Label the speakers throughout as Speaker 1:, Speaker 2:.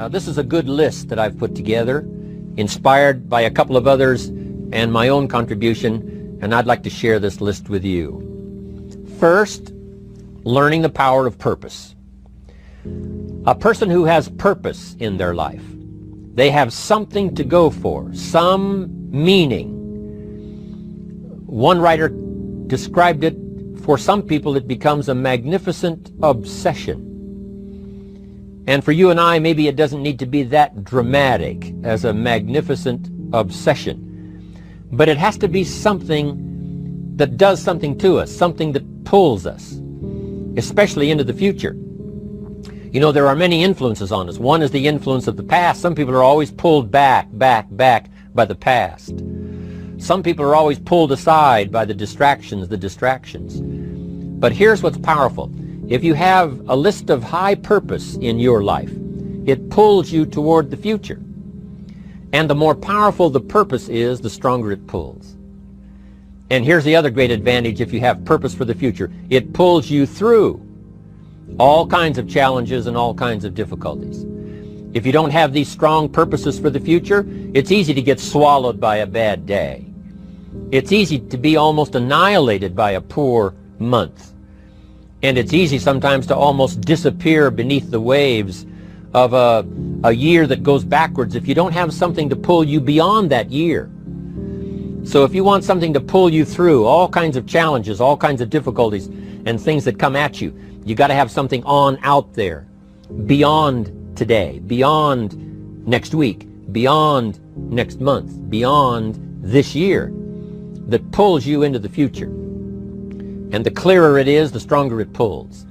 Speaker 1: This is a good list that I've put together, inspired by a couple of others and my own contribution, and I'd like to share this list with you. First, learning the power of purpose. A person who has purpose in their life, they have something to go for, some meaning. One writer described it, for some people it becomes a magnificent obsession. And for you and I, maybe it doesn't need to be that dramatic as a magnificent obsession. But it has to be something that does something to us, something that pulls us, especially into the future. You know, there are many influences on us. One is the influence of the past. Some people are always pulled back by the past. Some people are always pulled aside by the distractions. But here's what's powerful. If you have a list of high purpose in your life, it pulls you toward the future. And the more powerful the purpose is, the stronger it pulls. And here's the other great advantage if you have purpose for the future. It pulls you through all kinds of challenges and all kinds of difficulties. If you don't have these strong purposes for the future, it's easy to get swallowed by a bad day. It's easy to be almost annihilated by a poor month. And it's easy sometimes to almost disappear beneath the waves of a year that goes backwards if you don't have something to pull you beyond that year. So if you want something to pull you through all kinds of challenges, all kinds of difficulties and things that come at you, you got to have something on out there beyond today, beyond next week, beyond next month, beyond this year, that pulls you into the future. And the clearer it is, the stronger it pulls.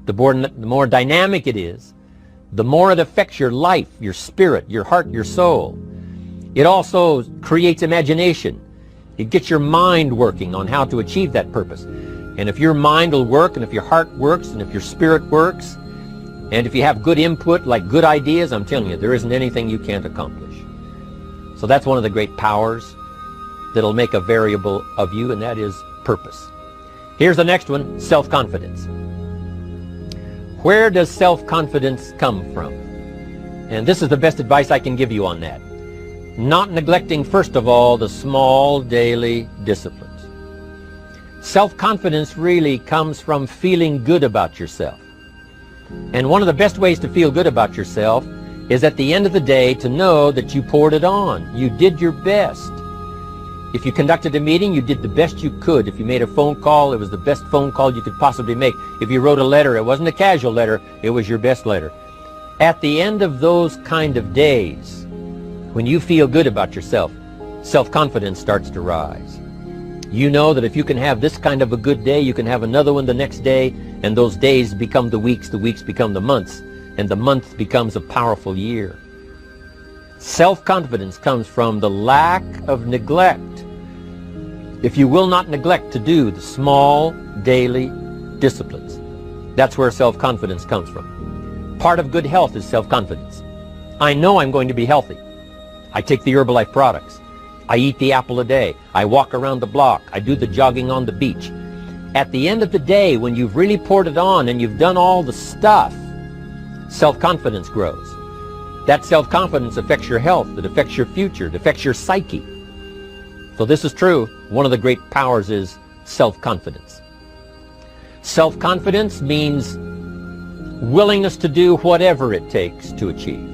Speaker 1: The more dynamic it is, the more it affects your life, your spirit, your heart, your soul. It also creates imagination. It gets your mind working on how to achieve that purpose. And if your mind will work, and if your heart works, and if your spirit works, and if you have good input, like good ideas, I'm telling you, there isn't anything you can't accomplish. So that's one of the great powers that'll make a variable of you, and that is purpose. Here's the next one, self-confidence. Where does self-confidence come from? And this is the best advice I can give you on that. Not neglecting, first of all, the small daily disciplines. Self-confidence really comes from feeling good about yourself. And one of the best ways to feel good about yourself is at the end of the day to know that you poured it on. You did your best. If you conducted a meeting, you did the best you could. If you made a phone call, it was the best phone call you could possibly make. If you wrote a letter, it wasn't a casual letter, it was your best letter. At the end of those kind of days, when you feel good about yourself, self-confidence starts to rise. You know that if you can have this kind of a good day, you can have another one the next day, and those days become the weeks become the months, and the month becomes a powerful year. Self-confidence comes from the lack of neglect. If you will not neglect to do the small daily disciplines, that's where self-confidence comes from. Part of good health is self-confidence. I know I'm going to be healthy. I take the Herbalife products. I eat the apple a day. I walk around the block. I do the jogging on the beach. At the end of the day, when you've really poured it on and you've done all the stuff, self-confidence grows. That self-confidence affects your health. It affects your future. It affects your psyche. So this is true. One of the great powers is self-confidence. Self-confidence means willingness to do whatever it takes to achieve.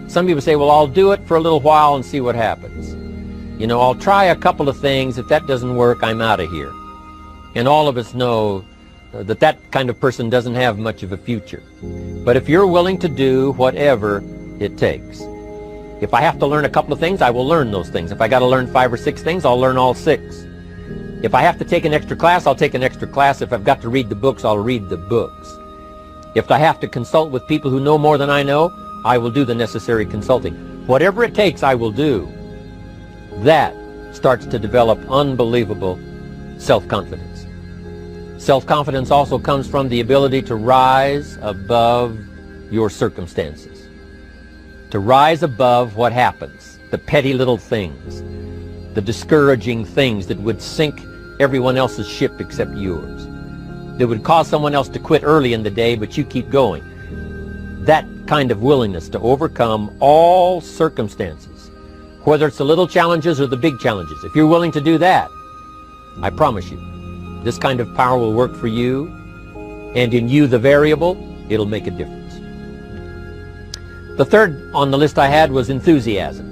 Speaker 1: Some people say, well, I'll do it for a little while and see what happens. You know, I'll try a couple of things. If that doesn't work, I'm out of here. And all of us know that that kind of person doesn't have much of a future. But if you're willing to do whatever it takes, if I have to learn a couple of things, I will learn those things. If I got to learn 5 or 6 things, I'll learn all 6. If I have to take an extra class, I'll take an extra class. If I've got to read the books, I'll read the books. If I have to consult with people who know more than I know, I will do the necessary consulting. Whatever it takes, I will do. That starts to develop unbelievable self-confidence. Self-confidence also comes from the ability to rise above your circumstances. To rise above what happens, the petty little things, the discouraging things that would sink everyone else's ship except yours, that would cause someone else to quit early in the day, but you keep going. That kind of willingness to overcome all circumstances, whether it's the little challenges or the big challenges, if you're willing to do that, I promise you, this kind of power will work for you, and in you, the variable, it'll make a difference. The third on the list I had was enthusiasm.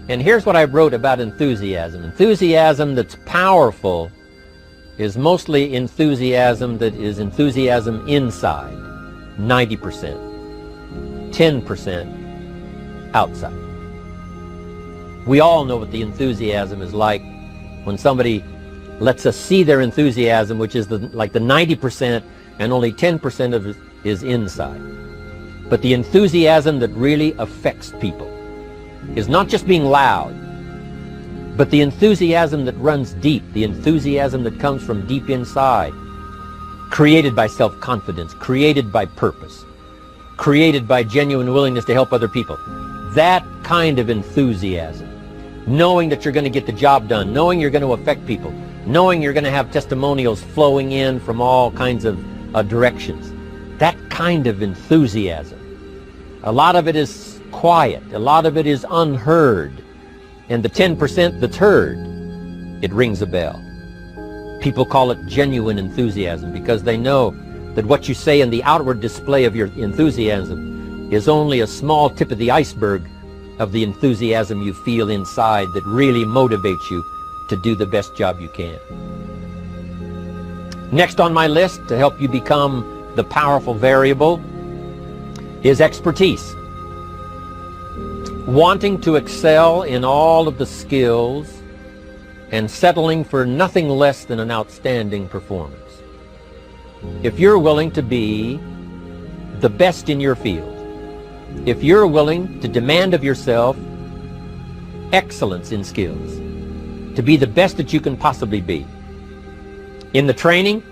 Speaker 1: And here's what I wrote about enthusiasm. Enthusiasm that's powerful is mostly enthusiasm that is enthusiasm inside, 90%, 10% outside. We all know what the enthusiasm is like when somebody lets us see their enthusiasm, which is like the 90%, and only 10% of it is inside. But the enthusiasm that really affects people is not just being loud, but the enthusiasm that runs deep, the enthusiasm that comes from deep inside, created by self-confidence, created by purpose, created by genuine willingness to help other people. That kind of enthusiasm, knowing that you're going to get the job done, knowing you're going to affect people, knowing you're going to have testimonials flowing in from all kinds of directions. That kind of enthusiasm. A lot of it is quiet. A lot of it is unheard. And the 10% that's heard, it rings a bell. People call it genuine enthusiasm because they know that what you say in the outward display of your enthusiasm is only a small tip of the iceberg of the enthusiasm you feel inside that really motivates you to do the best job you can. Next on my list to help you become the powerful variable is expertise. Wanting to excel in all of the skills and settling for nothing less than an outstanding performance. If you're willing to be the best in your field, if you're willing to demand of yourself excellence in skills, to be the best that you can possibly be. In the training,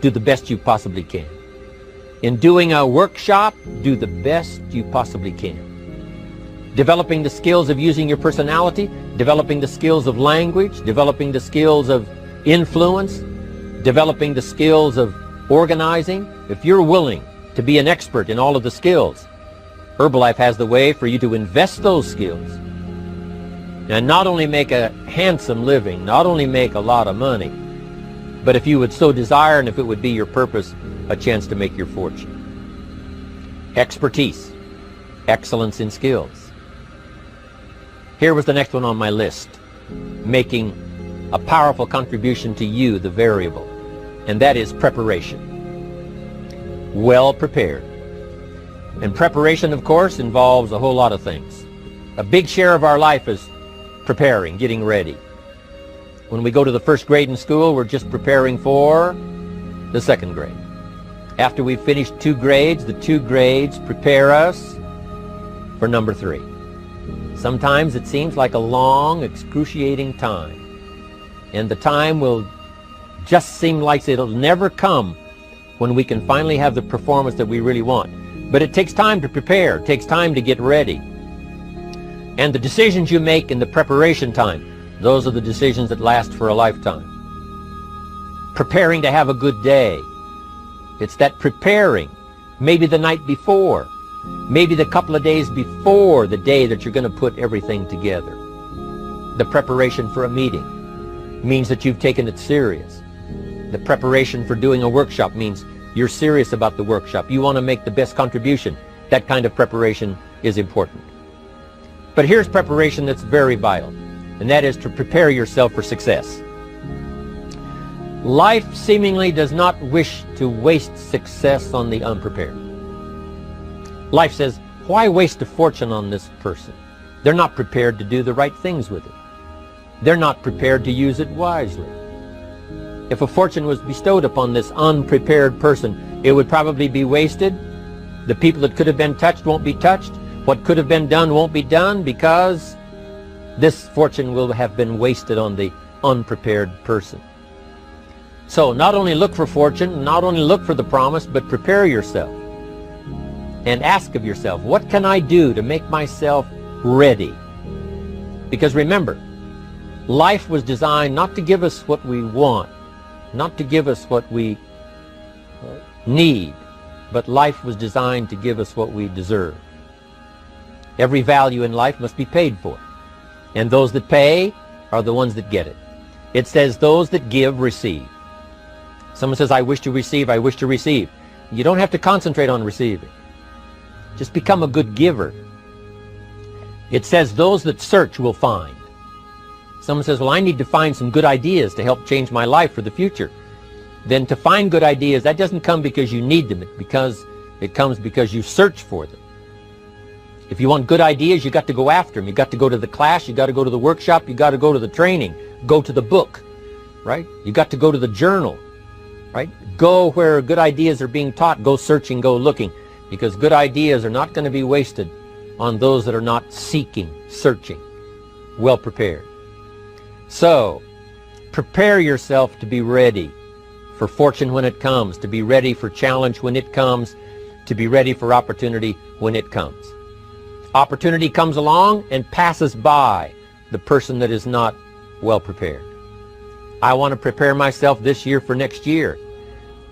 Speaker 1: do the best you possibly can. In doing a workshop, do the best you possibly can. Developing the skills of using your personality, developing the skills of language, developing the skills of influence, developing the skills of organizing. If you're willing to be an expert in all of the skills, Herbalife has the way for you to invest those skills and not only make a handsome living, not only make a lot of money, but if you would so desire and if it would be your purpose, a chance to make your fortune. Expertise, excellence in skills. Here was the next one on my list, making a powerful contribution to you, the variable, and that is preparation. Well prepared. And preparation, of course, involves a whole lot of things. A big share of our life is preparing, getting ready. When we go to the first grade in school, we're just preparing for the second grade. After we've finished 2 grades, the 2 grades prepare us for number 3. Sometimes it seems like a long, excruciating time. And the time will just seem like it'll never come when we can finally have the performance that we really want. But it takes time to prepare. It takes time to get ready. And the decisions you make in the preparation time, those are the decisions that last for a lifetime. Preparing to have a good day. It's that preparing, maybe the night before, maybe the couple of days before the day that you're going to put everything together. The preparation for a meeting means that you've taken it serious. The preparation for doing a workshop means you're serious about the workshop. You want to make the best contribution. That kind of preparation is important. But here's preparation that's very vital, and that is to prepare yourself for success. Life seemingly does not wish to waste success on the unprepared. Life says, why waste a fortune on this person? They're not prepared to do the right things with it. They're not prepared to use it wisely. If a fortune was bestowed upon this unprepared person, it would probably be wasted. The people that could have been touched won't be touched. What could have been done won't be done because this fortune will have been wasted on the unprepared person. So not only look for fortune, not only look for the promise, but prepare yourself and ask of yourself, what can I do to make myself ready? Because remember, life was designed not to give us what we want, not to give us what we need, but life was designed to give us what we deserve. Every value in life must be paid for, and those that pay are the ones that get it. It says those that give receive. Someone says, I wish to receive, I wish to receive. You don't have to concentrate on receiving. Just become a good giver. It says those that search will find. Someone says, well, I need to find some good ideas to help change my life for the future. Then to find good ideas, that doesn't come because you need them. It comes because you search for them. If you want good ideas, you got to go after them. You got to go to the class, you got to go to the workshop, you got to go to the training, go to the book, right? You got to go to the journal, right? Go where good ideas are being taught. Go searching, go looking, because good ideas are not going to be wasted on those that are not seeking, searching, well prepared. So, prepare yourself to be ready for fortune when it comes, to be ready for challenge when it comes, to be ready for opportunity when it comes. Opportunity comes along and passes by the person that is not well prepared. I want to prepare myself this year for next year.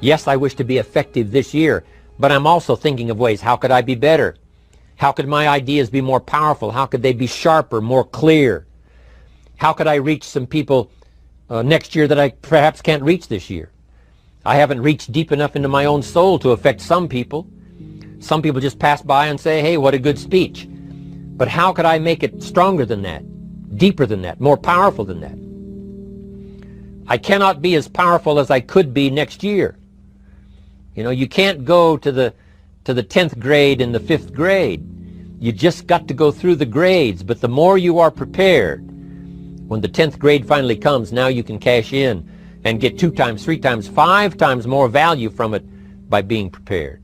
Speaker 1: Yes, I wish to be effective this year, but I'm also thinking of ways, how could I be better? How could my ideas be more powerful? How could they be sharper, more clear? How could I reach some people next year that I perhaps can't reach this year? I haven't reached deep enough into my own soul to affect some people. Some people just pass by and say, hey, what a good speech. But how could I make it stronger than that, deeper than that, more powerful than that? I cannot be as powerful as I could be next year. You know, you can't go to the 10th grade in the 5th grade. You just got to go through the grades. But the more you are prepared, when the 10th grade finally comes, now you can cash in and get 2 times, 3 times, 5 times more value from it by being prepared.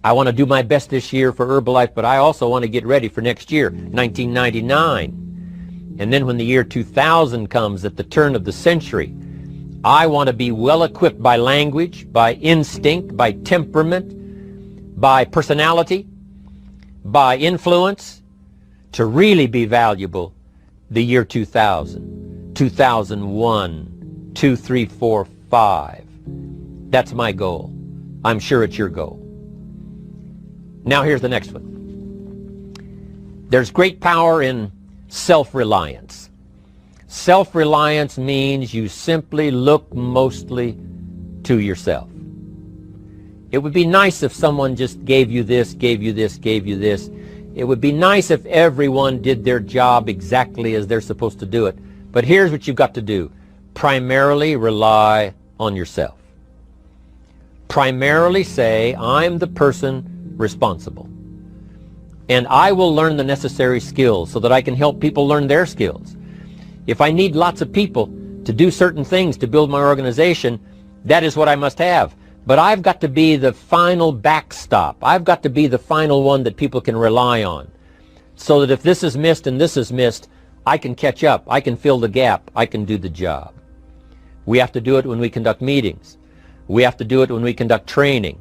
Speaker 1: I want to do my best this year for Herbalife, but I also want to get ready for next year, 1999. And then when the year 2000 comes at the turn of the century, I want to be well equipped by language, by instinct, by temperament, by personality, by influence, to really be valuable the year 2000, 2001, 2, 3, 4, 5. That's my goal. I'm sure it's your goal. Now here's the next one. There's great power in self-reliance. Self-reliance means you simply look mostly to yourself. It would be nice if someone just gave you this, gave you this, gave you this. It would be nice if everyone did their job exactly as they're supposed to do it. But here's what you've got to do. Primarily rely on yourself. Primarily say, I'm the person responsible. And I will learn the necessary skills so that I can help people learn their skills. If I need lots of people to do certain things to build my organization, that is what I must have. But I've got to be the final backstop. I've got to be the final one that people can rely on. So that if this is missed and this is missed, I can catch up. I can fill the gap. I can do the job. We have to do it when we conduct meetings. We have to do it when we conduct training.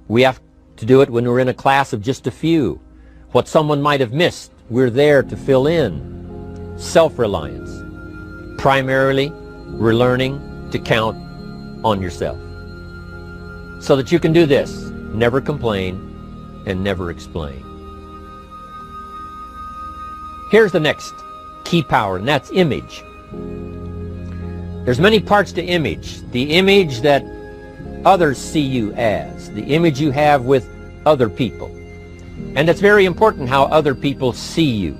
Speaker 1: We have to do it when we're in a class of just a few. What someone might have missed, we're there to fill in. Self-reliance. Primarily, we're learning to count on yourself. So that you can do this. Never complain and never explain. Here's the next key power, and that's image. There's many parts to image. The image that others see you as, the image you have with other people. And it's very important how other people see you.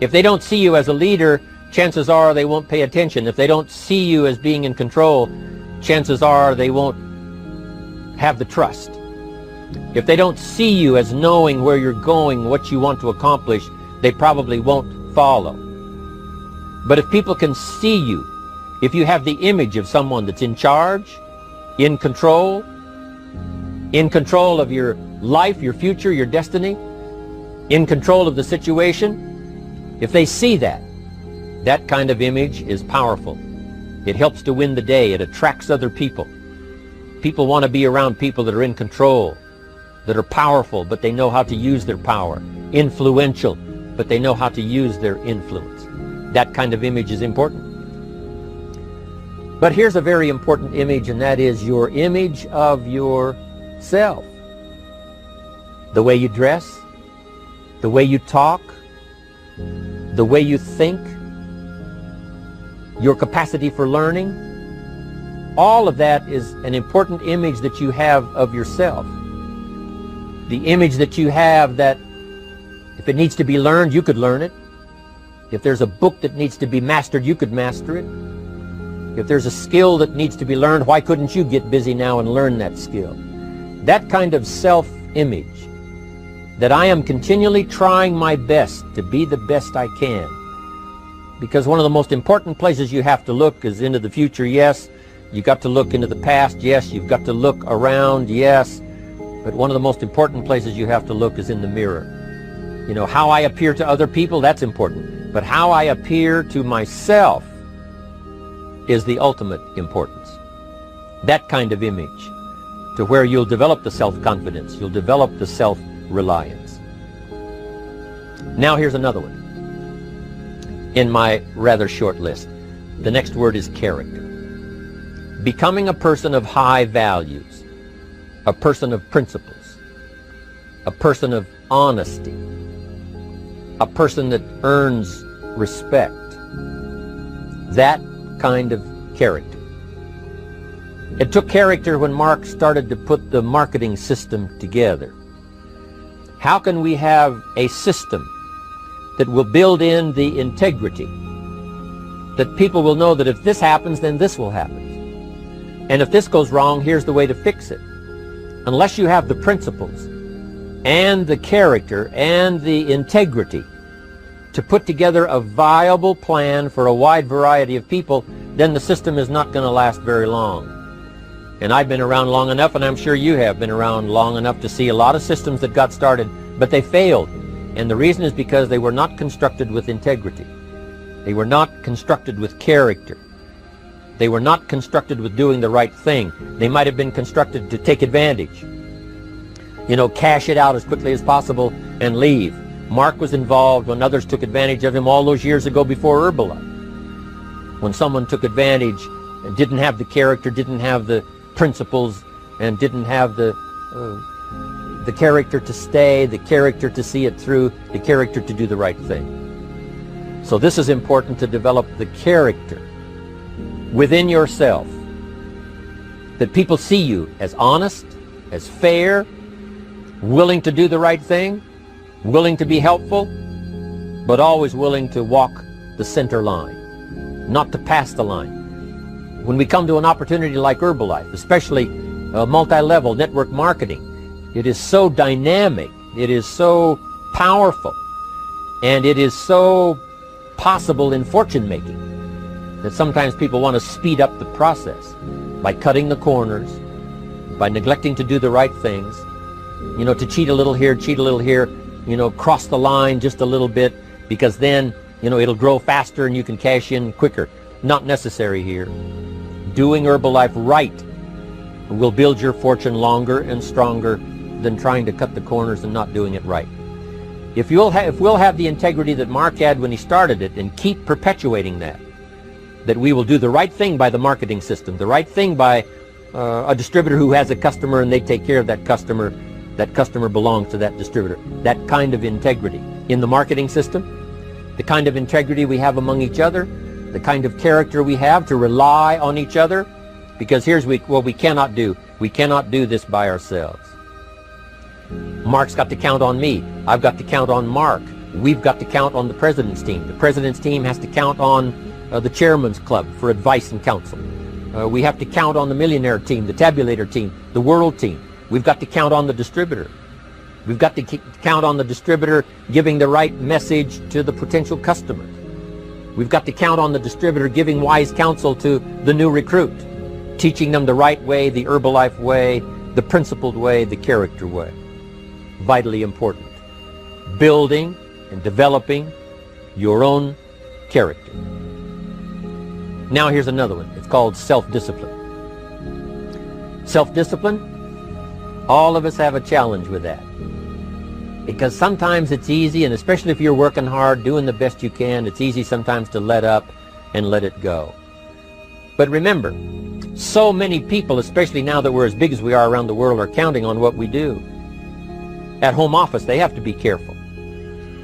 Speaker 1: If they don't see you as a leader, chances are they won't pay attention. If they don't see you as being in control, chances are they won't have the trust. If they don't see you as knowing where you're going, what you want to accomplish, they probably won't follow. But if people can see you, if you have the image of someone that's in charge, in control of your life, your future, your destiny, in control of the situation, if they see that, that kind of image is powerful. It helps to win the day. It attracts other people. People want to be around people that are in control, that are powerful, but they know how to use their power, influential, but they know how to use their influence. That kind of image is important. But here's a very important image, and that is your image of your self. The way you dress, the way you talk, the way you think, your capacity for learning, all of that is an important image that you have of yourself. The image that you have that if it needs to be learned, you could learn it. If there's a book that needs to be mastered, you could master it. If there's a skill that needs to be learned, why couldn't you get busy now and learn that skill? That kind of self-image, that I am continually trying my best to be the best I can. Because one of the most important places you have to look is into the future, yes. You've got to look into the past, yes. You've got to look around, yes. But one of the most important places you have to look is in the mirror. You know, how I appear to other people, that's important. But how I appear to myself is the ultimate importance. That kind of image, to where you'll develop the self-confidence, you'll develop the self-reliance. Now here's another one in my rather short list. The next word is character. Becoming a person of high values, a person of principles, a person of honesty, a person that earns respect. That kind of character. It took character when Mark started to put the marketing system together. How can we have a system that will build in the integrity, that people will know that if this happens, then this will happen, and if this goes wrong, here's the way to fix it? Unless you have the principles and the character and the integrity to put together a viable plan for a wide variety of people, then the system is not going to last very long. And I've been around long enough, and I'm sure you have been around long enough to see a lot of systems that got started, but they failed. And the reason is because they were not constructed with integrity. They were not constructed with character. They were not constructed with doing the right thing. They might have been constructed to take advantage. You know, cash it out as quickly as possible and leave. Mark was involved when others took advantage of him all those years ago before Herbalife. When someone took advantage and didn't have the character, didn't have the principles, and didn't have the character to stay, the character to see it through, the character to do the right thing. So this is important, to develop the character within yourself, that people see you as honest, as fair, willing to do the right thing, willing to be helpful, but always willing to walk the center line, not to pass the line. When we come to an opportunity like Herbalife, especially multi-level network marketing, it is so dynamic, it is so powerful, and it is so possible in fortune making that sometimes people want to speed up the process by cutting the corners, by neglecting to do the right things, you know, to cheat a little here, you know, cross the line just a little bit, because then, you know, it'll grow faster and you can cash in quicker. Not necessary here. Doing Herbalife right will build your fortune longer and stronger than trying to cut the corners and not doing it right. If we'll have the integrity that Mark had when he started it, and keep perpetuating that we will do the right thing by the marketing system, the right thing by a distributor who has a customer and they take care of that customer belongs to that distributor. That kind of integrity in the marketing system, the kind of integrity we have among each other, the kind of character we have to rely on each other, because here's what we cannot do. We cannot do this by ourselves. Mark's got to count on me. I've got to count on Mark. We've got to count on the president's team. The president's team has to count on the chairman's club for advice and counsel. We have to count on the millionaire team, the tabulator team, the world team. We've got to count on the distributor. We've got to count on the distributor giving the right message to the potential customer. We've got to count on the distributor giving wise counsel to the new recruit, teaching them the right way, the Herbalife way, the principled way, the character way. Vitally important. Building and developing your own character. Now here's another one. It's called self-discipline. Self-discipline, all of us have a challenge with that. Because sometimes it's easy, and especially if you're working hard, doing the best you can, it's easy sometimes to let up and let it go. But remember, So many people, especially now that we're as big as we are around the world, are counting on what we do. At home office, they have to be careful.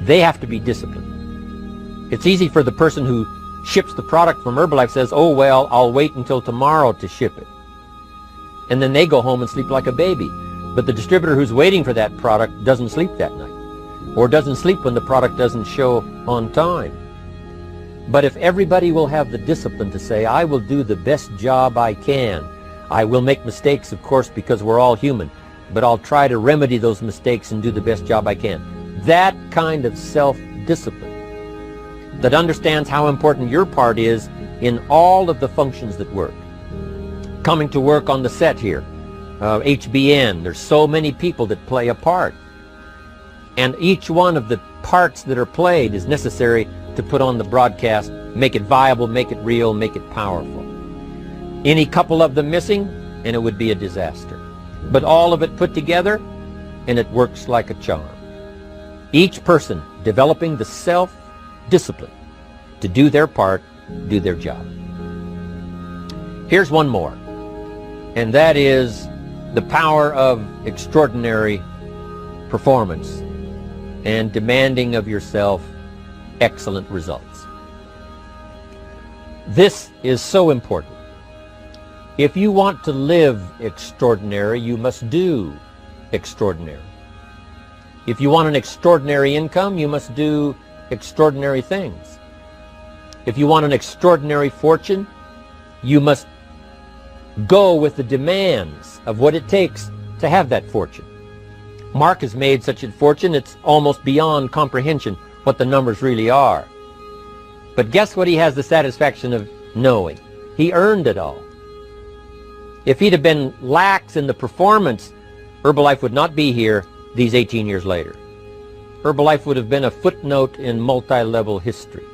Speaker 1: They have to be disciplined. It's easy for the person who ships the product from Herbalife says, oh, well, I'll wait until tomorrow to ship it. And then they go home and sleep like a baby. But the distributor who's waiting for that product doesn't sleep that night, or doesn't sleep when the product doesn't show on time. But if everybody will have the discipline to say, I will do the best job I can. I will make mistakes, of course, because we're all human, but I'll try to remedy those mistakes and do the best job I can. That kind of self-discipline that understands how important your part is in all of the functions that work. Coming to work on the set here, HBN, there's so many people that play a part. And each one of the parts that are played is necessary to put on the broadcast, make it viable, make it real, make it powerful. Any couple of them missing, and it would be a disaster. But all of it put together, and it works like a charm. Each person developing the self-discipline to do their part, do their job. Here's one more, and that is the power of extraordinary performance and demanding of yourself excellent results. This is so important. If you want to live extraordinary, you must do extraordinary. If you want an extraordinary income, you must do extraordinary things. If you want an extraordinary fortune, you must go with the demands of what it takes to have that fortune. Mark has made such a fortune, it's almost beyond comprehension what the numbers really are. But guess what he has the satisfaction of knowing? He earned it all. If he'd have been lax in the performance, Herbalife would not be here these 18 years later. Herbalife would have been a footnote in multi-level history.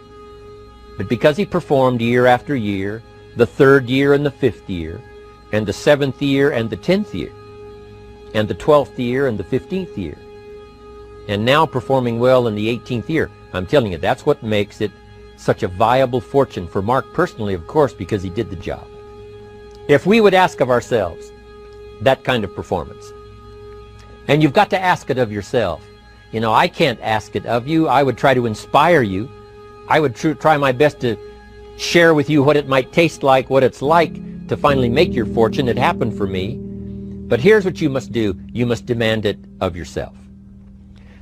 Speaker 1: But because he performed year after year, the 3rd year and the 5th year, and the 7th year and the 10th year, and the 12th year and the 15th year, and now performing well in the 18th year, I'm telling you, that's what makes it such a viable fortune for Mark personally, of course, because he did the job. If we would ask of ourselves that kind of performance, and you've got to ask it of yourself. You know, I can't ask it of you. I would try to inspire you. I would try my best to share with you what it might taste like, what it's like to finally make your fortune. It happened for me. But here's what you must do. You must demand it of yourself.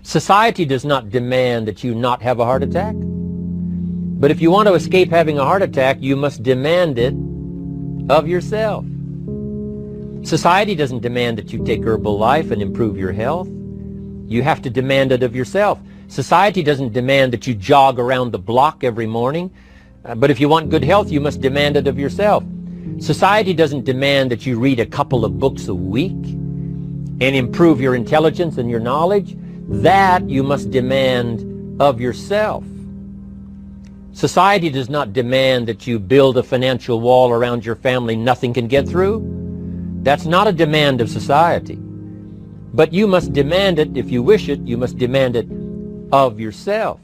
Speaker 1: Society does not demand that you not have a heart attack. But if you want to escape having a heart attack, you must demand it of yourself. Society doesn't demand that you take Herbalife and improve your health. You have to demand it of yourself. Society doesn't demand that you jog around the block every morning. But if you want good health, you must demand it of yourself. Society doesn't demand that you read a couple of books a week and improve your intelligence and your knowledge. That you must demand of yourself. Society does not demand that you build a financial wall around your family nothing can get through. That's not a demand of society. But you must demand it, if you wish it, you must demand it of yourself.